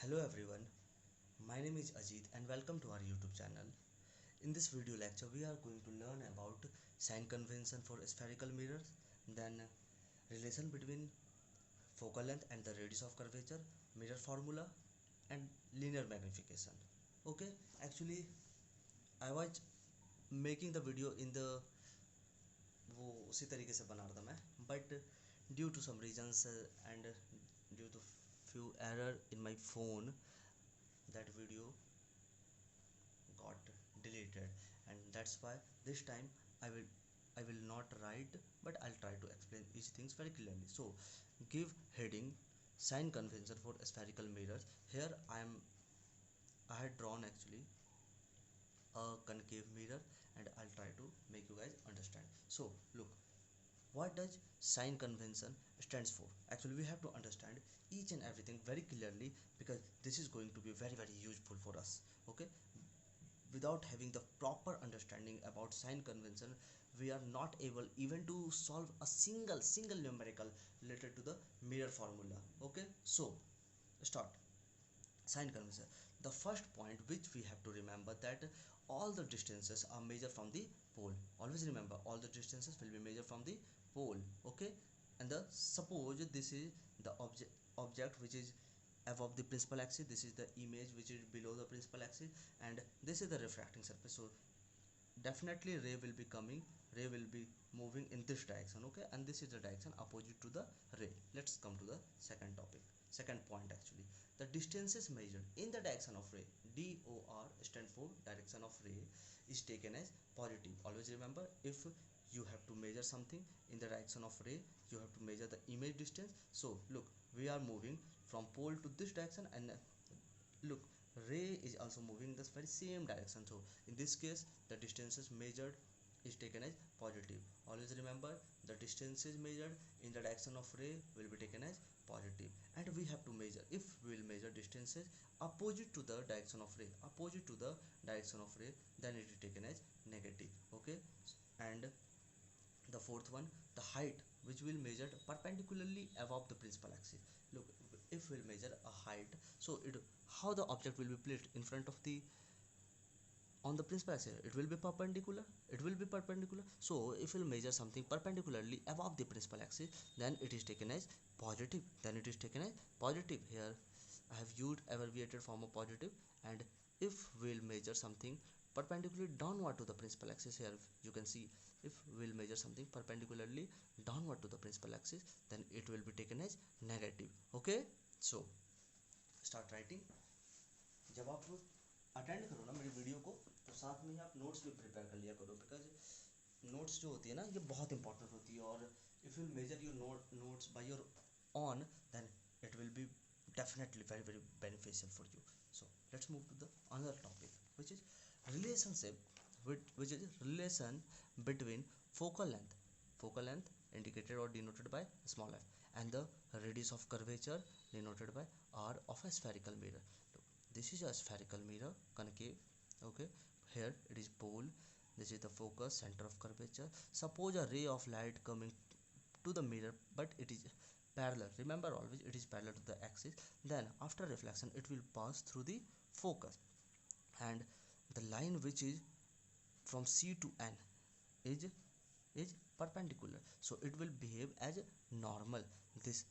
Hello everyone, my name is Ajit and welcome to our YouTube channel. In this video lecture we are going to learn about sign convention for spherical mirrors, then relation between focal length and the radius of curvature, mirror formula and linear magnification. Okay, actually I was making the video in the वो उसी तरीके से बना रहा था मैं, but due to some reasons and due to few error in my phone, that video got deleted, and that's why this time I will not write, but I'll try to explain each things very clearly. So give heading sign convention for spherical mirrors. Here I had drawn actually a concave mirror, and I'll try to make you guys understand. So look, what does sign convention stands for? Actually we have to understand each and everything very clearly, because this is going to be very useful for us. Okay, without having the proper understanding about sign convention, we are not able even to solve a single numerical related to the mirror formula. Okay, so start. Sign convention, the first point which we have to remember, that all the distances are measured from the pole. Always remember, all the distances will be measured from the pole. Okay, and the suppose this is the object which is above the principal axis, this is the image which is below the principal axis, and this is the refracting surface. So definitely ray will be moving in this direction. Okay, and this is the direction opposite to the ray. Let's come to the second point. Actually, the distances measured in the direction of ray, DOR stand for direction of ray, is taken as positive. Always remember, if you have to measure something in the direction of ray, you have to measure the image distance. So look, we are moving from pole to this direction, and look, ray is also moving this very same direction. So in this case the distances measured is taken as positive. Always remember, the distances measured in the direction of ray will be taken as positive, and we have to measure, if we will measure distances opposite to the direction of ray, then it is taken as negative. Okay, and the fourth one, the height which will measured perpendicularly above the principal axis. Look, if we'll measure a height, so it, how the object will be placed in front of the, on the principal axis, it will be perpendicular. So if we'll measure something perpendicularly above the principal axis, then it is taken as positive. Here I have used abbreviated form of positive. And if we'll measure something perpendicularly downward to the principal axis, here you can see, if we'll measure something perpendicularly downward to the principal axis, then it will be taken as negative. Okay, so start writing. जब आप attend करो ना मेरी video को, तो साथ में ही आप नोट्स भी प्रिपेयर कर लिया करो, बिकॉज नोट्स जो होती है ना, ये बहुत इंपॉर्टेंट होती है, और if you major your notes by your own, then it will be definitely very beneficial for you. So let's move to the another topic, which is relationship which is relation between focal length indicated or denoted by small f, and the radius of curvature denoted by r of a spherical mirror. Look, this is a spherical mirror, concave. Okay, here it is pole, this is the focus, center of curvature. Suppose a ray of light coming to the mirror, but it is parallel. Remember, always it is parallel to the axis. Then after reflection it will pass through the focus, and the line which is from C to N is perpendicular, so it will behave as normal. This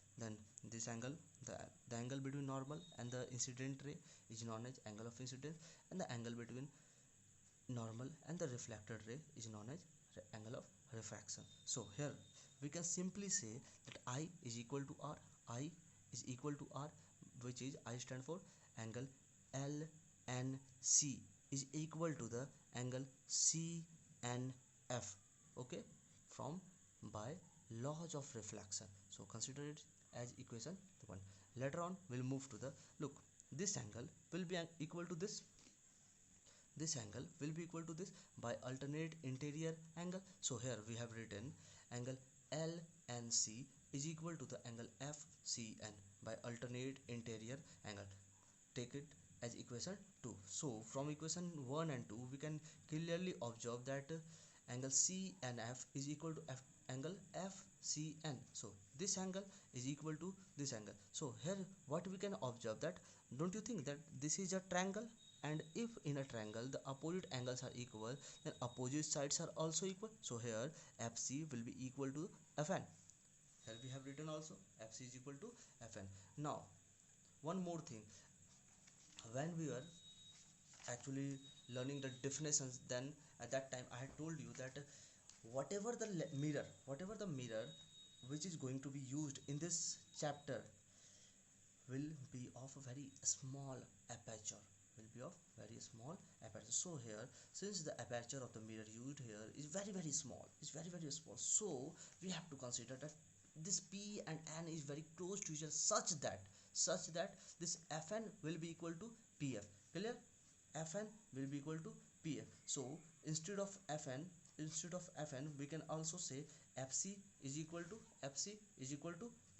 angle, the angle between normal and the incident ray is known as angle of incidence, and the angle between normal and the reflected ray is known as angle of refraction. So here we can simply say that I is equal to R, which is I stand for angle LNC is equal to the angle CNF. Okay, from by laws of reflection. So consider it as equation 1. Later on we'll move to the, look, this angle will be equal to this by alternate interior angle. So here we have written angle LNC is equal to the angle FCN by alternate interior angle. Take it as equation 2. So from equation 1 and 2 we can clearly observe that angle CNF is equal to angle FCN. So this angle is equal to this angle. So here what we can observe, that don't you think that this is a triangle, and if in a triangle the opposite angles are equal, then opposite sides are also equal. So here FC will be equal to FN. Here we have written also FC is equal to FN. Now one more thing, when we were actually learning the definitions, then at that time I had told you that whatever the mirror which is going to be used in this chapter will be of a very small aperture, will be of very small aperture. So here, since the aperture of the mirror used here is very small, is very small, so we have to consider that this P and N is very close to each other, such that this Fn will be equal to Pf. Clear? Fn will be equal to Pf. So instead of Fn we can also say Fc is equal to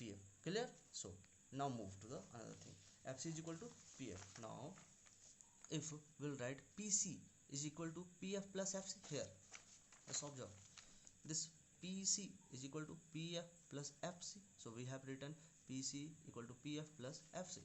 Pf. Clear? So now move to the another thing. Fc is equal to Pf. Now if we'll write Pc is equal to Pf plus Fc, here let's observe this Pc is equal to Pf plus Fc. So we have written Pc equal to Pf plus Fc.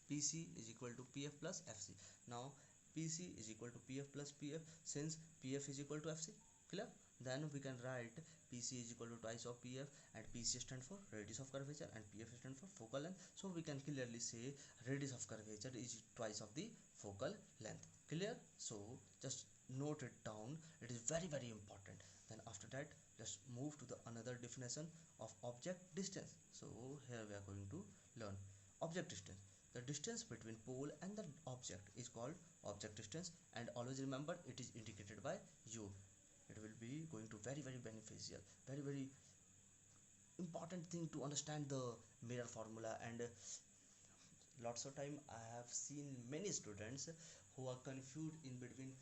Pc is equal to Pf plus Fc. Now Pc is equal to Pf plus Pf, since Pf is equal to Fc. Clear? Then we can write Pc is equal to twice of Pf, and Pc stand for radius of curvature and Pf stand for focal length. So we can clearly say radius of curvature is twice of the focal length. Clear? So just note it down, it is very important. Then after that, let's move to the another definition of object distance. So here we are going to learn object distance. The distance between pole and the object is called object distance, and always remember it is indicated by U. It will be going to very beneficial, very important thing to understand the mirror formula. And lots of time I have seen many students who are confused in between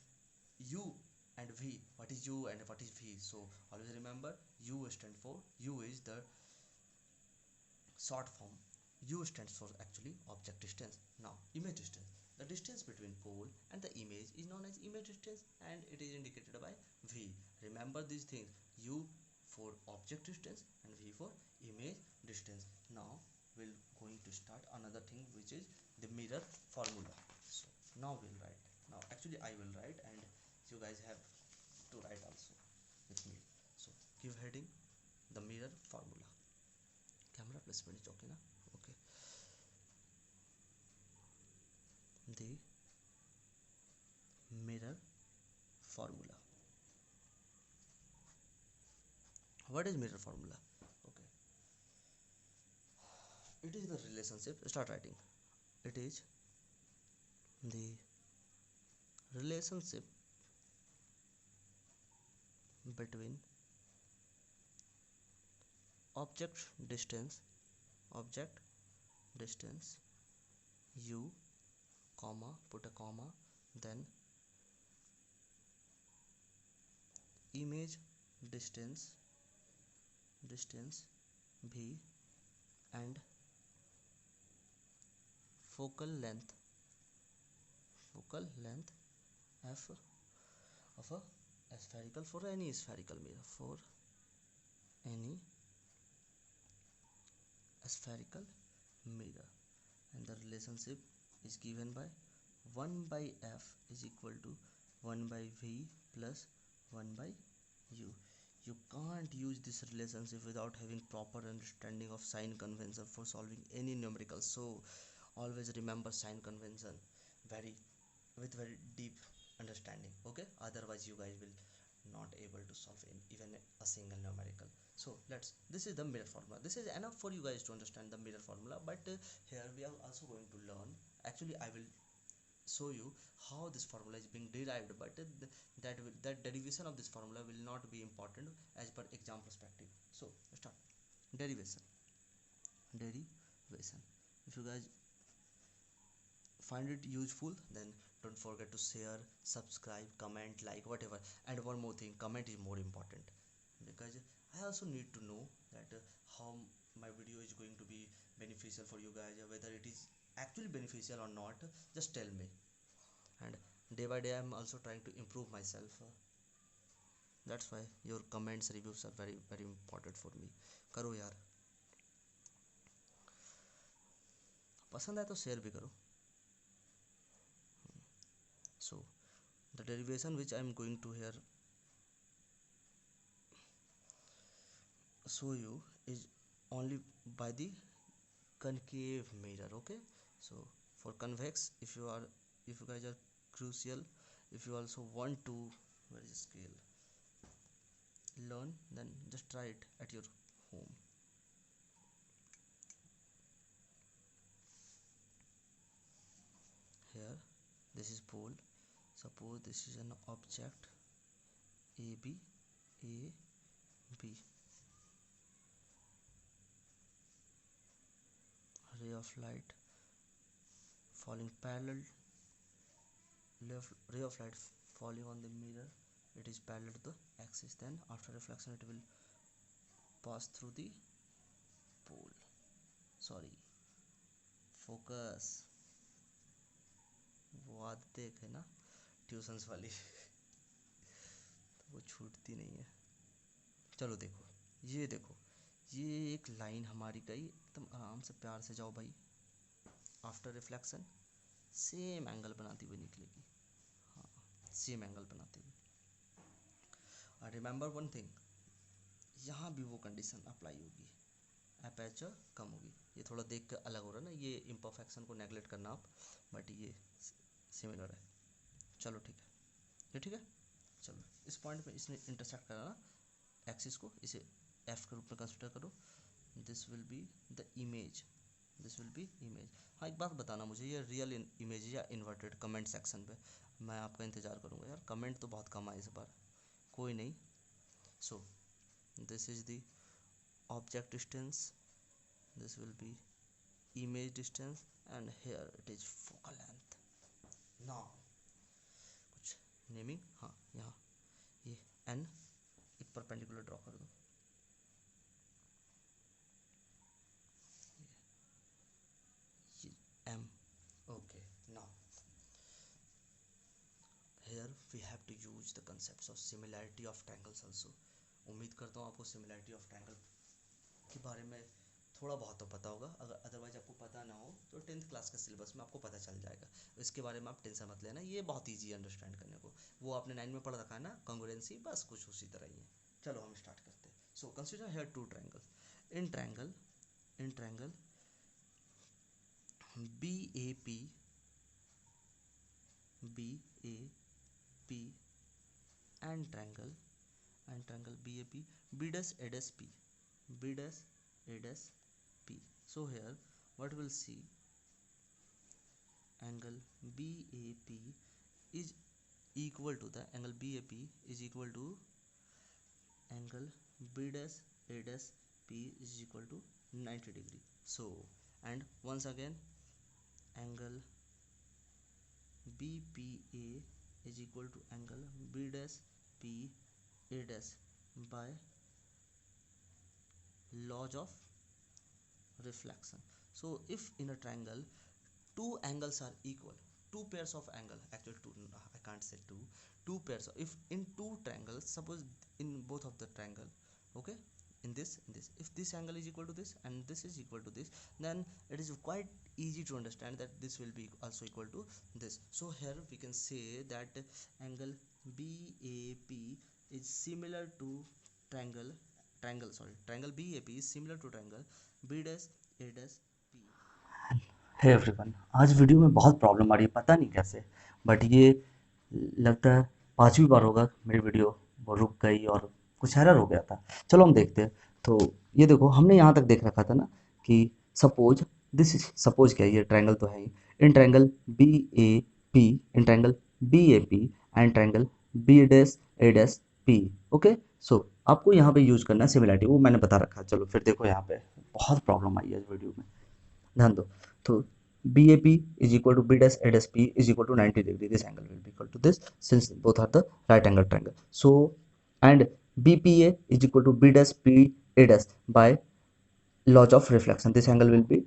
U and V. What is U and what is V? So always remember U is the short form. U stands for actually object distance. Now image distance. The distance between pole and the image is known as image distance, and it is indicated by V. Remember these things: U for object distance and V for image distance. Now we'll going to start another thing, which is the mirror formula. So now we'll write. Now actually I will write, and you guys have to write also with me. So give heading the mirror formula. Camera placement is okay na? Okay. The mirror formula. What is mirror formula? Okay. It is the relationship. Start writing. It is the relationship between object distance U, comma, put a comma, then image distance V, and focal length F of a spherical, for any spherical mirror, and the relationship is given by 1 by F is equal to 1 by V plus 1 by U. You can't use this relationship without having proper understanding of sign convention for solving any numerical. So always remember sign convention with very deep understanding. Okay, otherwise you guys will not able to solve even a single numerical. So this is the mirror formula. This is enough for you guys to understand the mirror formula, but here we are also going to learn. Actually I will show you how this formula is being derived, but that derivation of this formula will not be important as per exam perspective. So start. Derivation. If you guys find it useful, then don't forget to share, subscribe, comment, like, whatever. And one more thing, comment is more important, because I also need to know that how my video is going to be beneficial for you guys, whether it is actually beneficial or not. Just tell me. And day by day I'm also trying to improve myself. That's why your comments reviews are very very important for me. करो यार, पसंद है तो share भी करो। So the derivation which I am going to here show you is only by the concave mirror. Okay, so for convex, if you guys are crucial, if you also want to, where is the scale, learn, then just try it at your home. Here this is pole. Suppose this is an object AB, AB, ray of light falling parallel, ray of light falling on the mirror, it is parallel to the axis, then after reflection it will pass through the pole. Sorry, focus, वो आदत है ना tuitions वाली तो वो छूटती नहीं है। चलो देखो, ये देखो, ये एक लाइन हमारी गई, एकदम आराम से प्यार से जाओ भाई, आफ्टर रिफ्लेक्शन सेम एंगल बनाती हुई निकलेगी। हाँ, सेम एंगल बनाती हुई। और रिमेंबर वन थिंग, यहाँ भी वो कंडीशन अप्लाई होगी, अपर्चर कम होगी। ये थोड़ा देख कर अलग हो रहा है ना, ये इम्परफेक्शन को नेगलेक्ट करना आप, बट ये सिमिलर है। चलो ठीक है, ये ठीक है। चलो इस पॉइंट पे इसने इंटरसेक्ट करा ना एक्सिस को, इसे एफ के रूप में कंसिडर करो। This will be the image, this will be image. हाँ एक बात बताना मुझे, ये रियल इमेज या इन्वर्टेड, कमेंट सेक्शन पे मैं आपका इंतज़ार करूँगा यार। कमेंट तो बहुत कम आए इस बार, कोई नहीं। So this is the object distance, this will be image distance, and here it is focal length. Now कुछ नेमिंग, हाँ यहाँ ये n एक परपेंडिकुलर ड्रॉ कर दो, ये m। okay, now here we have to use the concepts of similarity of triangles also. उम्मीद करता हूँ आपको सिमिलैरिटी ऑफ ट्रायंगल के बारे में थोड़ा बहुत तो पता होगा, अगर अदरवाइज आपको पता ना हो तो 10th क्लास के सिलेबस में आपको पता चल जाएगा। इसके बारे में आप टेंशन मत लेना, ये बहुत इजी है अंडरस्टैंड करने को। वो आपने 9 में पढ़ रखा है ना, कॉन्ग्रुएंसी, बस कुछ उसी तरह ही है। चलो हम स्टार्ट करते हैं। So consider here two triangle, in triangle BAP, and triangle BAP, B dash A dash P, B dash A dash P. So here what we'll see, angle BAP is equal to the angle BAP is equal to angle B dash A dash P is equal to 90 degree. So and once again angle BPA is equal to angle B dash P A dash by laws of reflection. So if in a triangle two angles are equal, two pairs of angle, actually two, I can't say two pairs, if in two triangles, suppose in both of the triangle, okay, in this if this angle is equal to this and this is equal to this, then it is quite easy to understand that this will be also equal to this. So here we can say that angle BAP is similar to triangle BAP is similar to triangle B dash A dash P. Hey everyone, आज video में बहुत problem आ रही है, पता नहीं कैसे, but ये लगता है 5वीं बार होगा मेरी वीडियो वो रुक गई और कुछ एरर हो गया था। चलो हम देखते हैं। तो ये देखो, हमने यहाँ तक देख रखा था ना कि सपोज दिस इज, सपोज क्या, ये ट्रायंगल तो है ही, in triangle BAP, in triangle BAP and triangle B dash A dash P। Okay, so आपको यहाँ पे यूज करना है सिमिलैरिटी, वो मैंने बता रखा है। चलो फिर देखो, यहाँ पे बहुत प्रॉब्लम आई है इस वीडियो में, ध्यान दो। तो BAP is equal to B dash A dash P is equal to 90 degree. This angle will be equal to this since both are the right angle triangle. So and BPA is equal to B dash P A dash by laws of reflection. This angle will be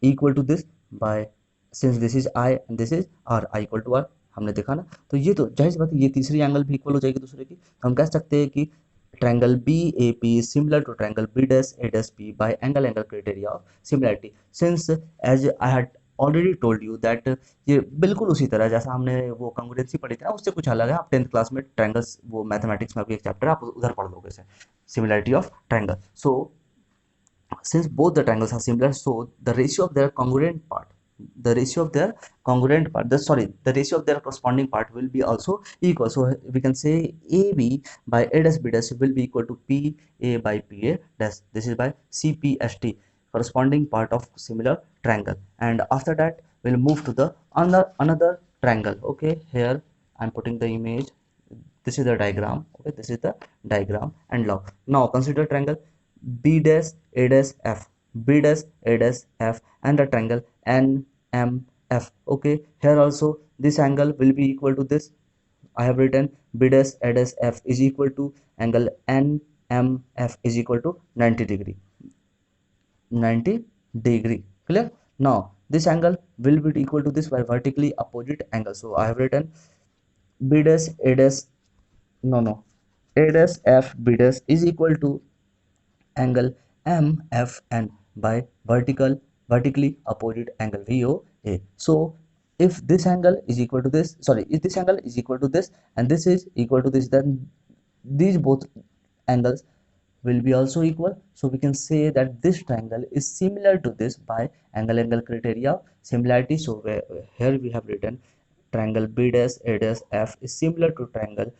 equal to this by, since this is I and this is R, I equal to R, हमने देखा ना। तो ये तो जाहिर सी बात है, ये तीसरी एंगल भी इक्वल हो जाएगी दूसरे की। तो हम कह सकते हैं कि triangle BAP is similar to triangle B', by angle criteria of similarity. Since as I had already told you that ये बिल्कुल उसी तरह जैसा हमने वो congruency पढ़ी थी ना, उससे कुछ अलग है। आप 10th क्लास में ट्रायंगल्स, वो मैथमेटिक्स में भी एक चैप्टर आप उधर पढ़ लोगे इसे, similarity of triangle. So since both the triangles are similar, so the ratio of their congruent part, the ratio of their congruent part, the ratio of their corresponding part will be also equal. So we can say AB by A dash B dash will be equal to PA by PA dash. This is by CPST, corresponding part of similar triangle. And after that we'll move to the another triangle. Okay, here I'm putting the image. This is the diagram. Okay, this is the diagram and log. Now consider triangle B dash A dash F, B dash A dash F, and the triangle NMF. Okay, here also this angle will be equal to this. I have written B dash A dash F is equal to angle NMF is equal to 90 degree. 90 degree. Clear? Now this angle will be equal to this by vertically opposite angle. So I have written B dash A dash, no, A dash F B dash is equal to angle MFN by vertically opposite angle VOA. So if this angle is equal to this, if this angle is equal to this and this is equal to this, then these both angles will be also equal. So we can say that this triangle is similar to this by angle criteria of similarity. So here we have written triangle B dash A dash F is similar to triangle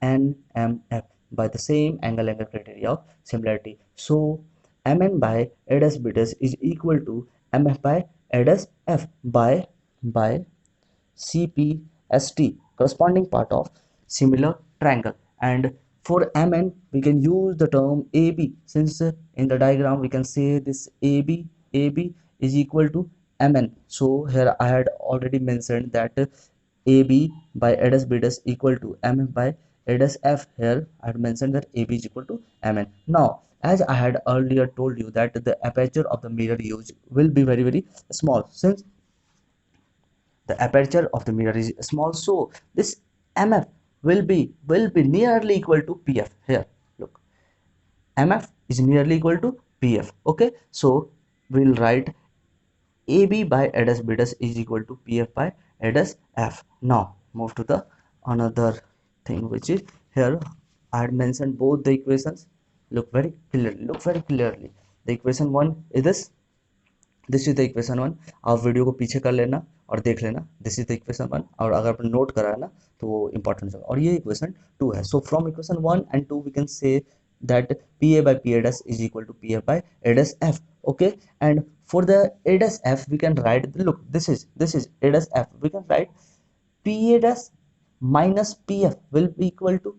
NMF by the same angle criteria of similarity. So MN by A dash B dash is equal to MF by A dash F by CPST, corresponding part of similar triangle. And for MN we can use the term AB, since in the diagram we can say this AB is equal to MN. So here I had already mentioned that AB by A dash B dash equal to MF by A dash F. Here I had mentioned that AB is equal to MN. Now as I had earlier told you that the aperture of the mirror used will be very small, since the aperture of the mirror is small, so this MF will be nearly equal to PF. Here look, MF is nearly equal to PF. Okay, so we'll write AB by A dash B dash is equal to PF by A dash F. Now move to the another thing, which is here I had mentioned both the equations. Look very clearly. The equation 1 is this is the equation 1. आप video को पीछे कर लेना और देख लेना. This is the equation 1, और अगर आपने नोट करा है ना तो वो इंपॉर्टेंट है. और ये इक्वेशन 2 है. So from equation 1 and 2 we can say that PA by PA dash is equal to PF by A dash F. Okay, and for the A dash F we can write, look, this is A dash F. We can write PA dash minus PF will be equal to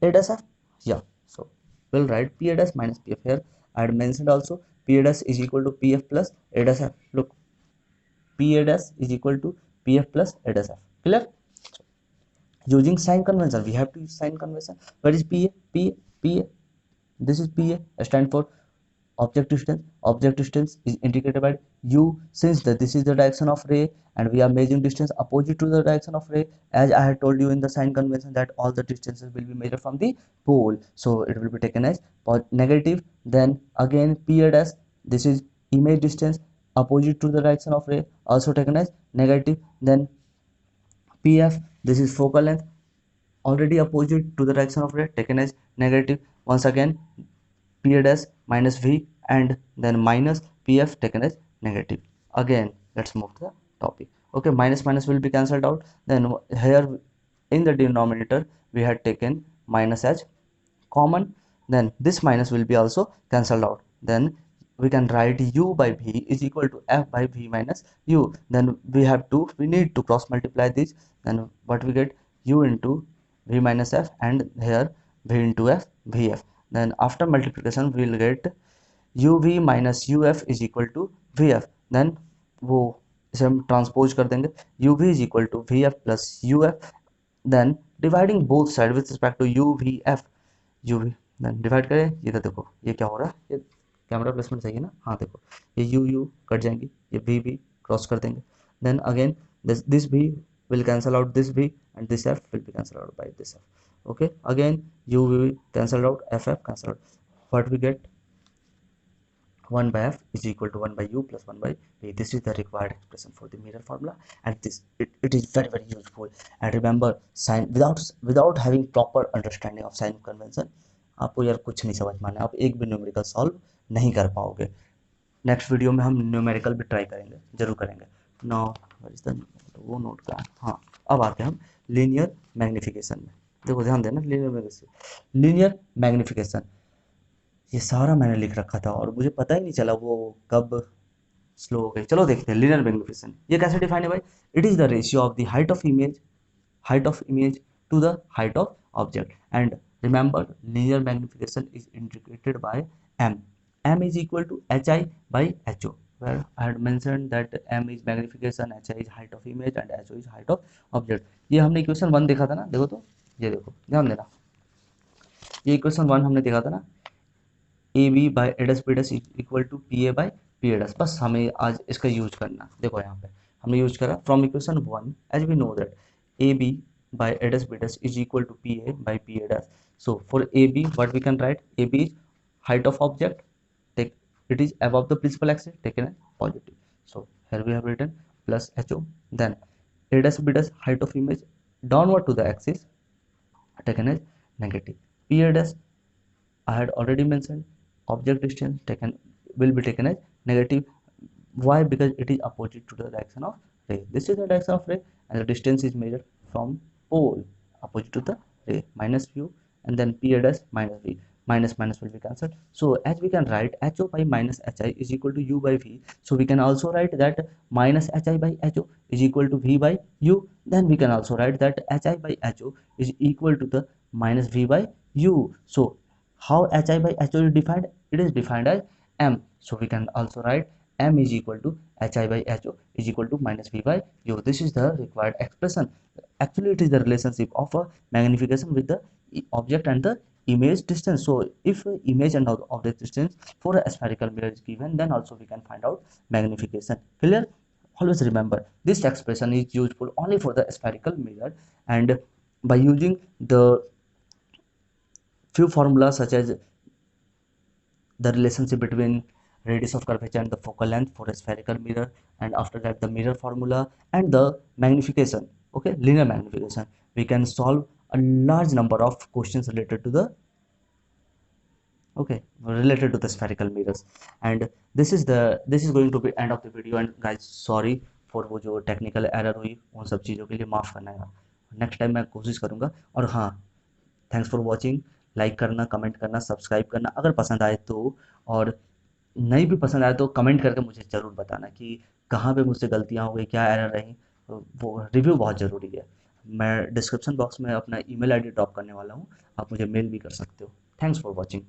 A dash F. Yeah, so we'll write PA dash minus PF. Here I had mentioned also PA dash is equal to PF plus A dash F. Look, PA dash is equal to PF plus A dash F. Clear? Using sign convention, we have to use sign convention. What is PA? PA. This is PA, stand for object distance. Object distance is indicated by U, since this is the direction of ray and we are measuring distance opposite to the direction of ray. As I had told you in the sign convention that all the distances will be measured from the pole, so it will be taken as negative. Then again PA dash, this is image distance opposite to the direction of ray, also taken as negative. Then PF, this is focal length already opposite to the direction of ray, taken as negative. Once again PA dash minus V and then minus PF taken as negative. Again let's move to the topic. Okay, minus will be cancelled out. Then here in the denominator we had taken minus as common, then this minus will be also cancelled out. Then we can write U by V is equal to F by V minus U. Then we need to cross multiply this. Then what we get, U into V minus F and here V into F, VF. Then after multiplication we will get UV minus UF is equal to VF. then वो इसे हम transpose कर देंगे, UV is equal to VF plus UF. then dividing both side with respect to UVF, UV then divide करें. ये तो देखो ये क्या हो रहा है, ये कैमरा प्लेसमेंट सही है ना. हाँ देखो ये U कट जाएंगे, ये V क्रॉस कर देंगे. then again this V will cancel out this v and this f will be cancelled out by this f. Okay, again u will be cancelled out, ff cancelled out. What we get? 1 by f is equal to 1 by u plus 1 by v. This is the required expression for the mirror formula, and it is very very useful. And remember, sign without having proper understanding of sign convention, आपको यार कुछ नहीं समझ में आना, आप एक भी न्यूमेरिकल सॉल्व नहीं कर पाओगे. नेक्स्ट वीडियो में हम न्यूमेरिकल भी ट्राई करेंगे, जरूर करेंगे. नाउ वो नोट का, हाँ अब आते हैं हम लीनियर मैग्निफिकेशन में. देखो ध्यान देना, लीनियर मैग्निफिकेशन ये सारा मैंने लिख रखा था और मुझे पता ही नहीं चला वो कब स्लो हो गई. चलो देखते हैं लीनियर मैग्निफिकेशन ये कैसे डिफाइन है भाई. It is the ratio of the height of image to the height of object. And remember, linear magnification is indicated by m is equal to hi by ho, where I had mentioned that m is magnification, hi is height of image and ho is height of object. ये हमने equation 1 देखा था ना, देखो तो ये देखो ध्यान देना, ये इक्वेशन 1 हमने देखा था ना, A B by A dash B dash equal to P A by P A dash. बस हमें आज इसका यूज करना. देखो यहाँ पे हमने यूज करा from equation 1 as we know that A B by A dash B dash is equal to P A by P A dash. So for AB, what we can write? AB is height of object. Take it is above the principal axis, taken as positive. So here we have written plus HO. Then A dash B dash height of image downward to the axis, taken as negative. P A dash I had already mentioned object distance taken will be taken as negative. Why? Because it is opposite to the direction of ray. This is the direction of ray, and the distance is measured from pole opposite to the ray. Minus u. And then p dash minus v, minus will be cancelled. So as we can write ho by minus hi is equal to u by v, so we can also write that minus hi by ho is equal to v by u. Then we can also write that hi by ho is equal to the minus v by u. So how hi by ho is defined? It is defined as m. So we can also write m is equal to hi by ho is equal to minus v by u. This is the required expression. Actually it is the relationship of a magnification with the object and the image distance. So if image and object distance for a spherical mirror is given, then also we can find out magnification. Clear? Always remember, this expression is useful only for the spherical mirror, and by using the few formulas such as the relationship between radius of curvature and the focal length for a spherical mirror, and after that the mirror formula and the magnification, okay, linear magnification, we can solve a large number of questions related to the spherical mirrors. And this is going to be end of the video. And guys, sorry for वो जो technical error हुई उन सब चीज़ों के लिए माफ़ करना है. नेक्स्ट टाइम मैं कोशिश करूँगा. और हाँ, थैंक्स फॉर वॉचिंग. लाइक करना, कमेंट करना, सब्सक्राइब करना अगर पसंद आए तो, और नहीं भी पसंद आए तो कमेंट करके मुझे ज़रूर बताना कि कहाँ पे मुझसे गलतियाँ हो गई, क्या एरर रही. वो रिव्यू बहुत ज़रूरी है. मैं डिस्क्रिप्शन बॉक्स में अपना ईमेल आईडी ड्रॉप करने वाला हूँ, आप मुझे मेल भी कर सकते हो. Thanks for watching.